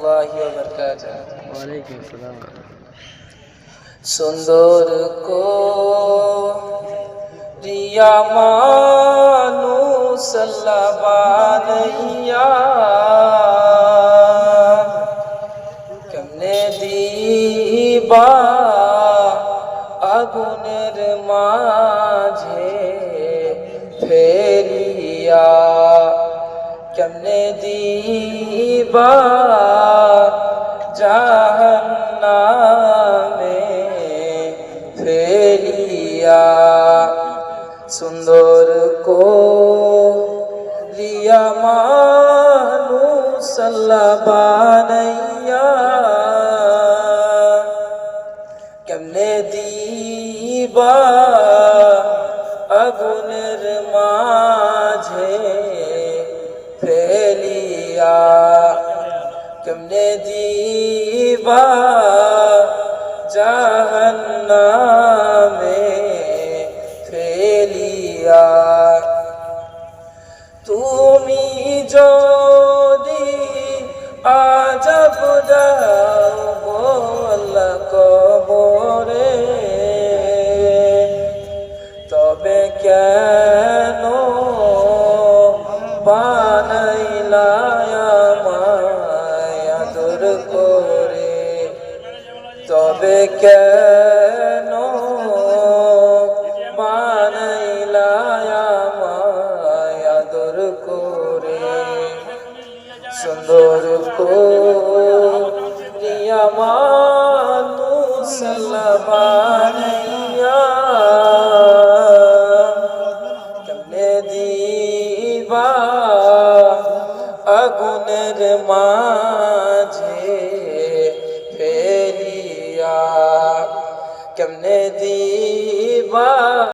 রহমতুল্লাহি ওয়া বারাকাতুহু। ওয়ালাইকুম আসসালাম। সুন্দর কো রিয়া মানুষ আল্লাহ বানাইয়া কেমনে দিবা আগুনের মাঝে ফেলিয়া, কেমনে দিবা জাহান্নামে ফেলিয়া। সুন্দর করিয়া মানুষ আল্লাহ বানাইয়া কেমনে দিবা আগুনের মাঝে ফেলিয়া, কেমনে দিবা জাহান্নামে ফেলিয়া। তুমি যদি আযাব দাও গো আল্লাহ কবরে, তবে কেন বানাইলা আমায় আদর করে, তবে কেন বানাইলা আমায় আদর করে। সুন্দর করিয়া মানুষ আল্লাহ বানাইয়া কেমনে দিবা আগুনের মাঝে ফেলিয়া, কেমনে দিবা